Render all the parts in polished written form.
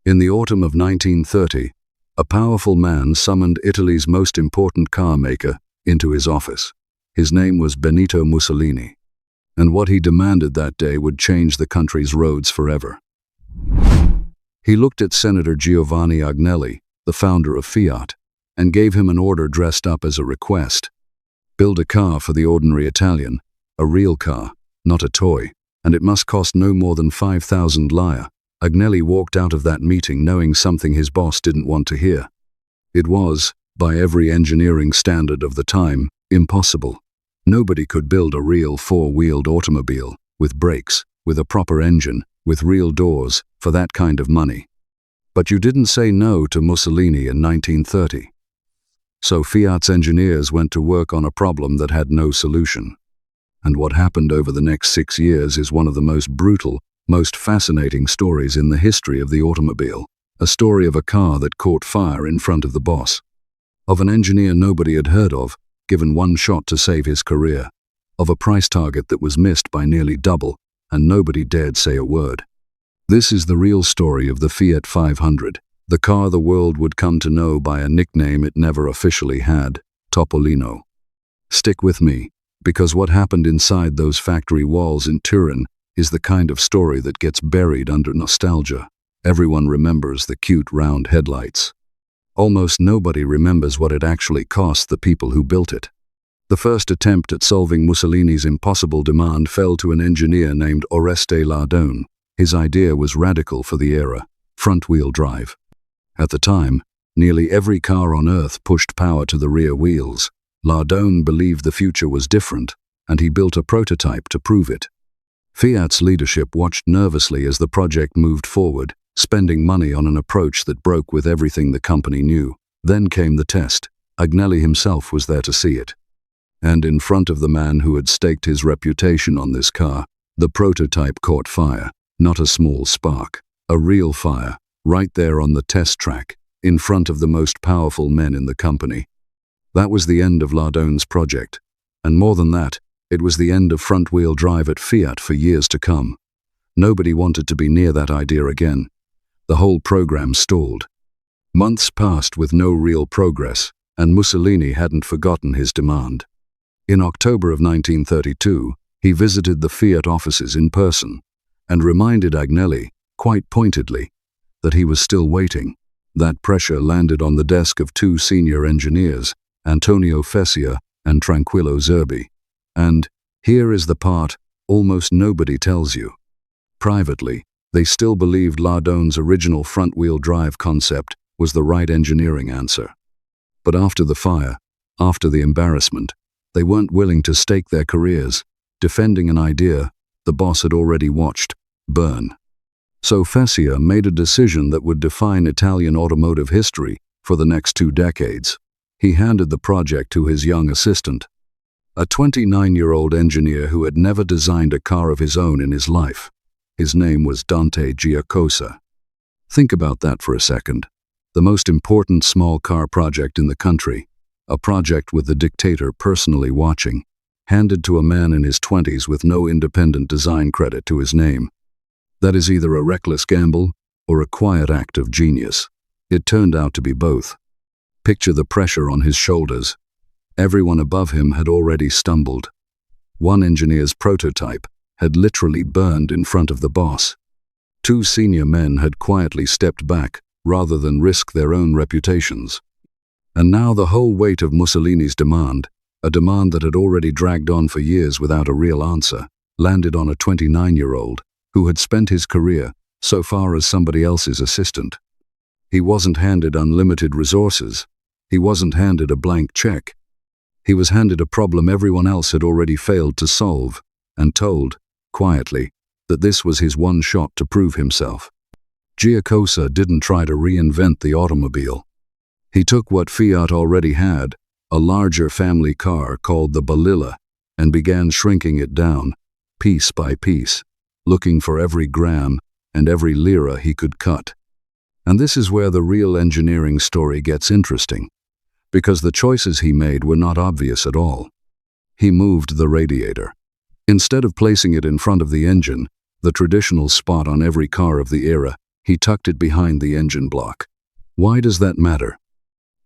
In the autumn of 1930, a powerful man summoned Italy's most important car maker into his office. His name was Benito Mussolini, and what he demanded that day would change the country's roads forever. He looked at Senator Giovanni Agnelli, the founder of Fiat, and gave him an order dressed up as a request. Build a car for the ordinary Italian, a real car, not a toy, and it must cost no more than 5,000 lire. Agnelli walked out of that meeting knowing something his boss didn't want to hear. It was, by every engineering standard of the time, impossible. Nobody could build a real four-wheeled automobile, with brakes, with a proper engine, with real doors, for that kind of money. But you didn't say no to Mussolini in 1930. So Fiat's engineers went to work on a problem that had no solution. And what happened over the next 6 years is one of the most brutal, most fascinating stories in the history of the automobile. A story of a car that caught fire in front of the boss. Of an engineer nobody had heard of, given one shot to save his career. Of a price target that was missed by nearly double, and nobody dared say a word. This is the real story of the Fiat 500, the car the world would come to know by a nickname it never officially had, Topolino. Stick with me, because what happened inside those factory walls in Turin is the kind of story that gets buried under nostalgia. Everyone remembers the cute round headlights. Almost nobody remembers what it actually cost the people who built it. The first attempt at solving Mussolini's impossible demand fell to an engineer named Oreste Lardone. His idea was radical for the era: front-wheel drive. At the time, nearly every car on Earth pushed power to the rear wheels. Lardone believed the future was different, and he built a prototype to prove it. Fiat's leadership watched nervously as the project moved forward, spending money on an approach that broke with everything the company knew. Then came the test. Agnelli himself was there to see it. And in front of the man who had staked his reputation on this car, the prototype caught fire. Not a small spark, a real fire, right there on the test track, in front of the most powerful men in the company. That was the end of Lardone's project. And more than that, it was the end of front-wheel drive at Fiat for years to come. Nobody wanted to be near that idea again. The whole program stalled. Months passed with no real progress, and Mussolini hadn't forgotten his demand. In October of 1932, he visited the Fiat offices in person, and reminded Agnelli, quite pointedly, that he was still waiting. That pressure landed on the desk of two senior engineers, Antonio Fessia and Tranquillo Zerbi. And here is the part almost nobody tells you. Privately, they still believed Lardone's original front-wheel drive concept was the right engineering answer. But after the fire, after the embarrassment, they weren't willing to stake their careers, defending an idea the boss had already watched burn. So Fessia made a decision that would define Italian automotive history for the next 2 decades. He handed the project to his young assistant, a 29-year-old engineer who had never designed a car of his own in his life. His name was Dante Giacosa. Think about that for a second. The most important small car project in the country, a project with the dictator personally watching, handed to a man in his 20s with no independent design credit to his name. That is either a reckless gamble or a quiet act of genius. It turned out to be both. Picture the pressure on his shoulders. Everyone above him had already stumbled. One engineer's prototype had literally burned in front of the boss. 2 senior men had quietly stepped back rather than risk their own reputations. And now the whole weight of Mussolini's demand, a demand that had already dragged on for years without a real answer, landed on a 29-year-old who had spent his career so far as somebody else's assistant. He wasn't handed unlimited resources. He wasn't handed a blank check. He was handed a problem everyone else had already failed to solve, and told, quietly, that this was his one shot to prove himself. Giacosa didn't try to reinvent the automobile. He took what Fiat already had, a larger family car called the Balilla, and began shrinking it down, piece by piece, looking for every gram and every lira he could cut. And this is where the real engineering story gets interesting, because the choices he made were not obvious at all. He moved the radiator. Instead of placing it in front of the engine, the traditional spot on every car of the era, He tucked it behind the engine block. Why does that matter?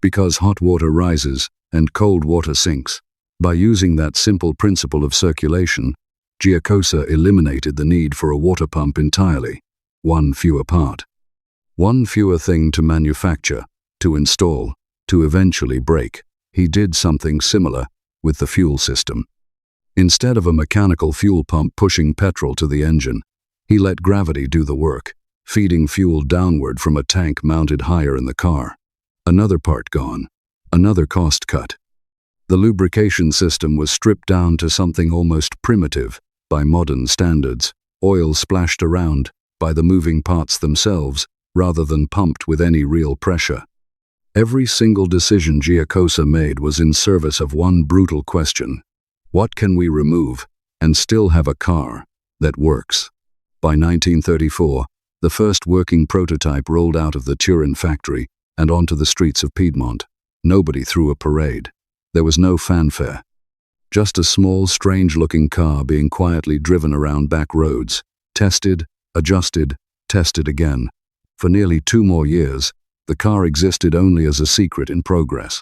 Because hot water rises and cold water sinks. By using that simple principle of circulation, Giacosa eliminated the need for a water pump entirely. One fewer part. One fewer thing to manufacture, to install, to eventually break. He did something similar with the fuel system. Instead of a mechanical fuel pump pushing petrol to the engine, he let gravity do the work, feeding fuel downward from a tank mounted higher in the car. Another part gone. Another cost cut. The lubrication system was stripped down to something almost primitive by modern standards, oil splashed around by the moving parts themselves rather than pumped with any real pressure. Every single decision Giacosa made was in service of one brutal question. What can we remove and still have a car that works? By 1934, the first working prototype rolled out of the Turin factory and onto the streets of Piedmont. Nobody threw a parade. There was no fanfare. Just a small, strange-looking car being quietly driven around back roads, tested, adjusted, tested again. For nearly 2 more years, the car existed only as a secret in progress.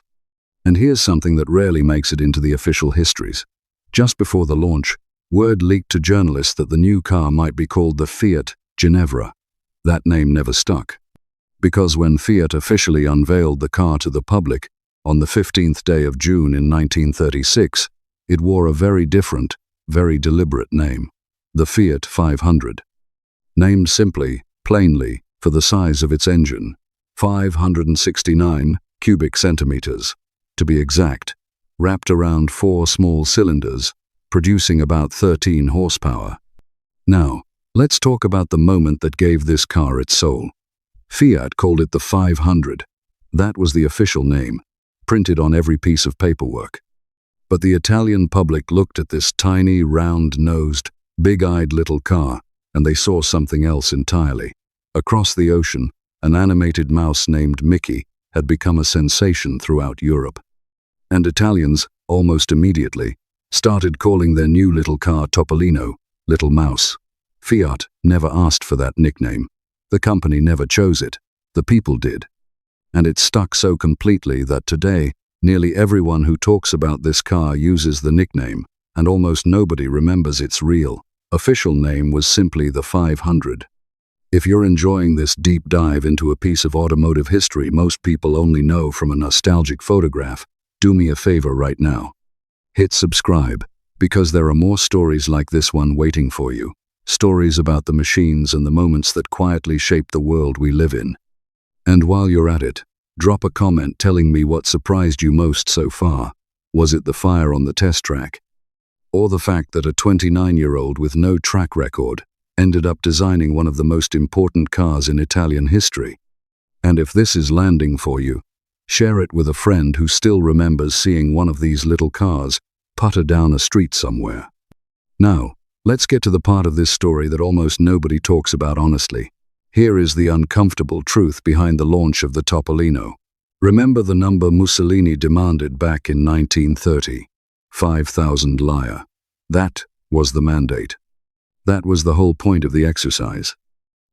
And here's something that rarely makes it into the official histories. Just before the launch, word leaked to journalists that the new car might be called the Fiat Ginevra. That name never stuck. Because when Fiat officially unveiled the car to the public on the 15th day of June in 1936, it wore a very different, very deliberate name. The Fiat 500. Named simply, plainly, for the size of its engine. 569 cubic centimeters, to be exact, wrapped around 4 small cylinders, producing about 13 horsepower. Now, let's talk about the moment that gave this car its soul. Fiat called it the 500. That was the official name, printed on every piece of paperwork. But the Italian public looked at this tiny, round-nosed, big-eyed little car, and they saw something else entirely. Across the ocean, an animated mouse named Mickey had become a sensation throughout Europe. And Italians, almost immediately, started calling their new little car Topolino, Little Mouse. Fiat never asked for that nickname. The company never chose it. The people did. And it stuck so completely that today, nearly everyone who talks about this car uses the nickname, and almost nobody remembers its real, official name was simply the 500. If you're enjoying this deep dive into a piece of automotive history most people only know from a nostalgic photograph, do me a favor right now. Hit subscribe, because there are more stories like this one waiting for you. Stories about the machines and the moments that quietly shape the world we live in. And while you're at it, drop a comment telling me what surprised you most so far. Was it the fire on the test track? Or the fact that a 29-year-old with no track record ended up designing one of the most important cars in Italian history? And if this is landing for you, share it with a friend who still remembers seeing one of these little cars putter down a street somewhere. Now, let's get to the part of this story that almost nobody talks about honestly. Here is the uncomfortable truth behind the launch of the Topolino. Remember the number Mussolini demanded back in 1930? 5,000 lire. That was the mandate. That was the whole point of the exercise.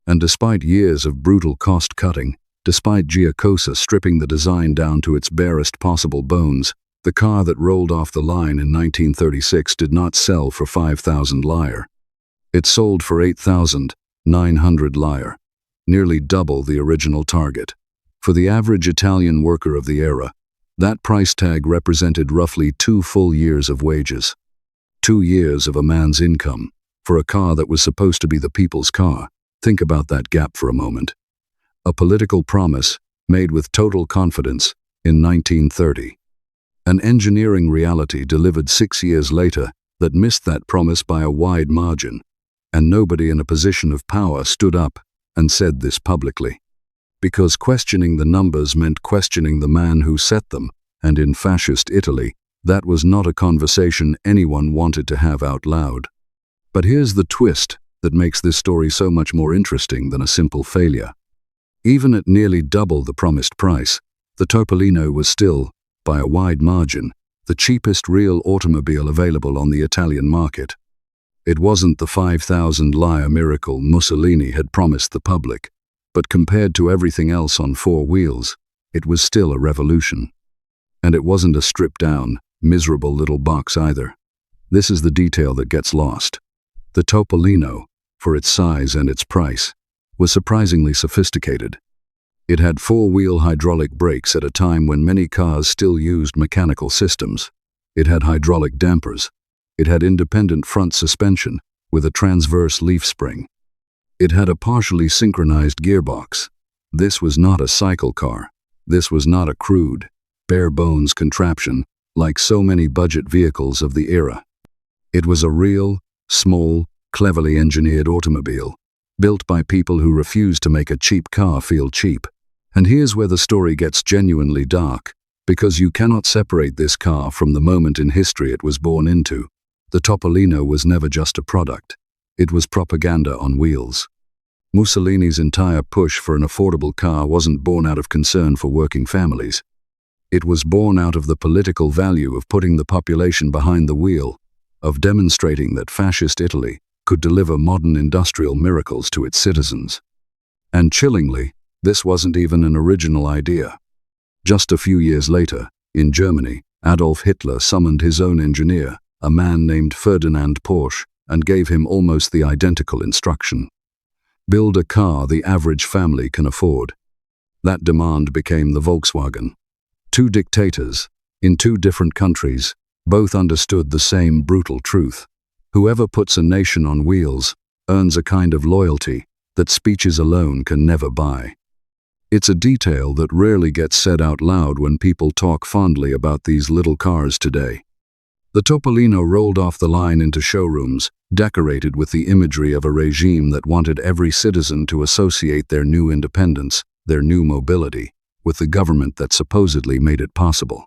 And despite years of brutal cost-cutting, despite Giacosa stripping the design down to its barest possible bones, the car that rolled off the line in 1936 did not sell for 5,000 lire. It sold for 8,900 lire, nearly double the original target. For the average Italian worker of the era, that price tag represented roughly 2 full years of wages. 2 years of a man's income. For a car that was supposed to be the people's car. Think about that gap for a moment. A political promise made with total confidence in 1930. An engineering reality delivered 6 years later that missed that promise by a wide margin. And nobody in a position of power stood up and said this publicly. Because questioning the numbers meant questioning the man who set them, and in fascist Italy, that was not a conversation anyone wanted to have out loud. But here's the twist that makes this story so much more interesting than a simple failure. Even at nearly double the promised price, the Topolino was still, by a wide margin, the cheapest real automobile available on the Italian market. It wasn't the 5,000 lire miracle Mussolini had promised the public. but compared to everything else on four wheels, it was still a revolution. And it wasn't a stripped-down, miserable little box either. This is the detail that gets lost. The Topolino, for its size and its price, was surprisingly sophisticated. It had four-wheel hydraulic brakes at a time when many cars still used mechanical systems. It had hydraulic dampers. It had independent front suspension with a transverse leaf spring. It had a partially synchronized gearbox. This was not a cycle car. This was not a crude, bare-bones contraption like so many budget vehicles of the era. It was a real, small, cleverly engineered automobile, built by people who refused to make a cheap car feel cheap. And here's where the story gets genuinely dark, because you cannot separate this car from the moment in history it was born into. The Topolino was never just a product. It was propaganda on wheels. Mussolini's entire push for an affordable car wasn't born out of concern for working families. It was born out of the political value of putting the population behind the wheel, of demonstrating that fascist Italy could deliver modern industrial miracles to its citizens. And chillingly, this wasn't even an original idea. Just a few years later, in Germany, Adolf Hitler summoned his own engineer, a man named Ferdinand Porsche, and gave him almost the identical instruction. Build a car the average family can afford. That demand became the Volkswagen. Two dictators, in two different countries, both understood the same brutal truth. Whoever puts a nation on wheels earns a kind of loyalty that speeches alone can never buy. It's a detail that rarely gets said out loud when people talk fondly about these little cars today. The Topolino rolled off the line into showrooms, decorated with the imagery of a regime that wanted every citizen to associate their new independence, their new mobility, with the government that supposedly made it possible.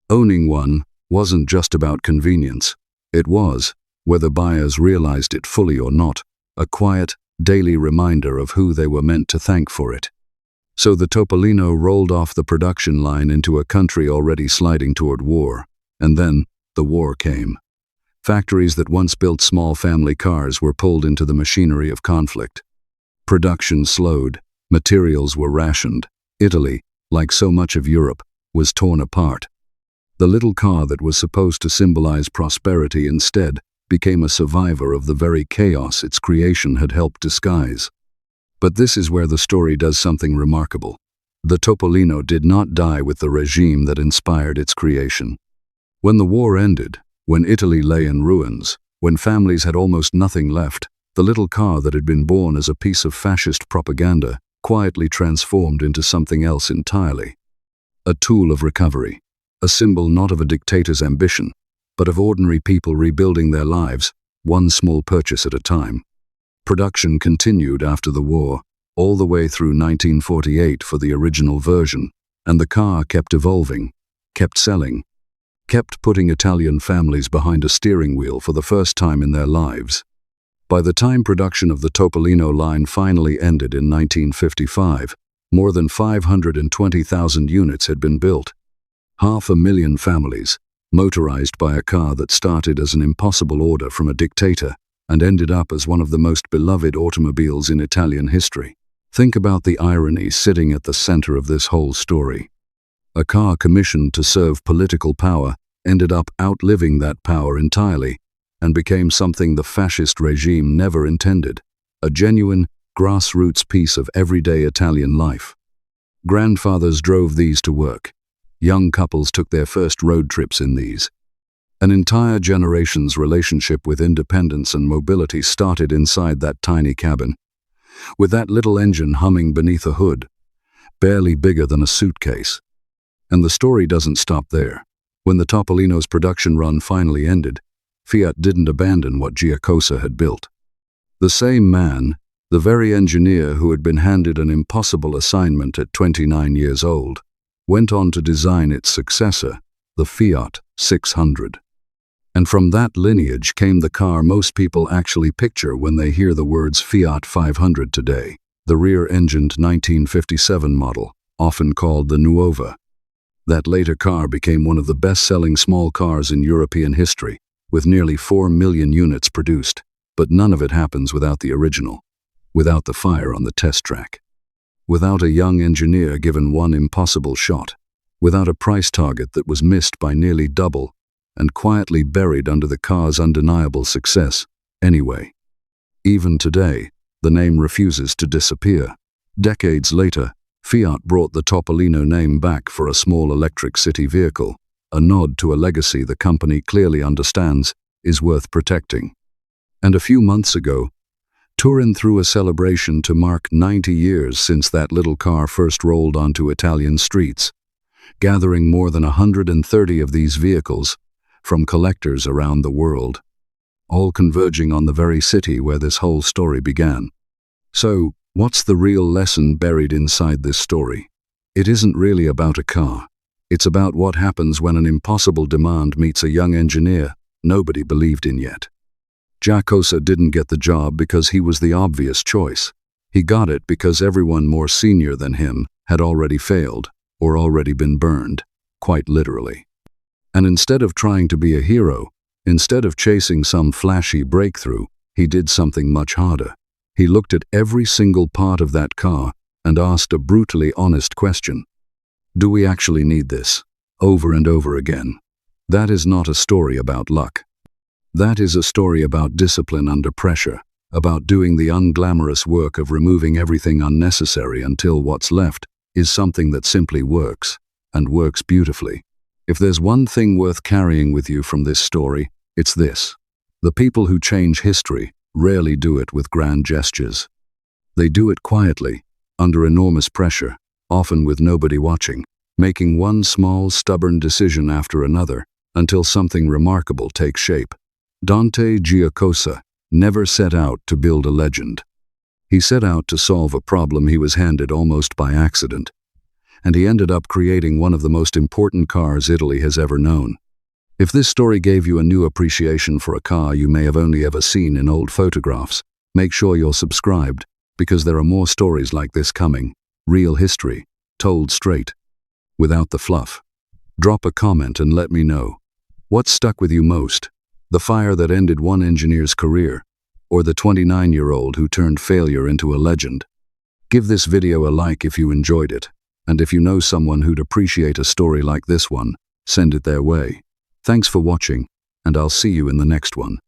Owning one wasn't just about convenience. It was, whether buyers realized it fully or not, a quiet, daily reminder of who they were meant to thank for it. So the Topolino rolled off the production line into a country already sliding toward war. And then, the war came. Factories that once built small family cars were pulled into the machinery of conflict. Production slowed, materials were rationed. Italy, like so much of Europe, was torn apart. The little car that was supposed to symbolize prosperity instead became a survivor of the very chaos its creation had helped disguise. But this is where the story does something remarkable. The Topolino did not die with the regime that inspired its creation. When the war ended, when Italy lay in ruins, when families had almost nothing left, the little car that had been born as a piece of fascist propaganda quietly transformed into something else entirely. A tool of recovery, a symbol not of a dictator's ambition, but of ordinary people rebuilding their lives, one small purchase at a time. Production continued after the war, all the way through 1948 for the original version, and the car kept evolving, kept selling, kept putting Italian families behind a steering wheel for the first time in their lives. By the time production of the Topolino line finally ended in 1955, more than 520,000 units had been built. 500,000 families, motorized by a car that started as an impossible order from a dictator and ended up as one of the most beloved automobiles in Italian history. Think about the irony sitting at the center of this whole story. A car commissioned to serve political power ended up outliving that power entirely and became something the fascist regime never intended, a genuine, grassroots piece of everyday Italian life. Grandfathers drove these to work. Young couples took their first road trips in these. An entire generation's relationship with independence and mobility started inside that tiny cabin, with that little engine humming beneath a hood, barely bigger than a suitcase. And the story doesn't stop there. When the Topolino's production run finally ended, Fiat didn't abandon what Giacosa had built. The same man, the very engineer who had been handed an impossible assignment at 29 years old, went on to design its successor, the Fiat 600. And from that lineage came the car most people actually picture when they hear the words Fiat 500 today, the rear-engined 1957 model, often called the Nuova. That later car became one of the best-selling small cars in European history, with nearly 4 million units produced. But none of it happens without the original, without the fire on the test track. without a young engineer given one impossible shot, without a price target that was missed by nearly double, and quietly buried under the car's undeniable success, anyway. Even today, the name refuses to disappear. Decades later, Fiat brought the Topolino name back for a small electric city vehicle, a nod to a legacy the company clearly understands is worth protecting. And a few months ago, Turin threw a celebration to mark 90 years since that little car first rolled onto Italian streets, gathering more than 130 of these vehicles from collectors around the world, all converging on the very city where this whole story began. So, what's the real lesson buried inside this story? It isn't really about a car. It's about what happens when an impossible demand meets a young engineer nobody believed in yet. Giacosa didn't get the job because he was the obvious choice. He got it because everyone more senior than him had already failed or already been burned, quite literally. And instead of trying to be a hero, instead of chasing some flashy breakthrough, he did something much harder. He looked at every single part of that car and asked a brutally honest question. Do we actually need this? Over and over again. That is not a story about luck. That is a story about discipline under pressure, about doing the unglamorous work of removing everything unnecessary until what's left is something that simply works, and works beautifully. If there's one thing worth carrying with you from this story, it's this. The people who change history rarely do it with grand gestures. They do it quietly, under enormous pressure, often with nobody watching, making one small, stubborn decision after another until something remarkable takes shape. Dante Giacosa never set out to build a legend. He set out to solve a problem he was handed almost by accident, and he ended up creating one of the most important cars Italy has ever known. If this story gave you a new appreciation for a car you may have only ever seen in old photographs, make sure you're subscribed, because there are more stories like this coming. Real history, told straight, without the fluff. Drop a comment and let me know. What stuck with you most? The fire that ended one engineer's career, or the 29-year-old who turned failure into a legend? Give this video a like if you enjoyed it, and if you know someone who'd appreciate a story like this one, send it their way. Thanks for watching, and I'll see you in the next one.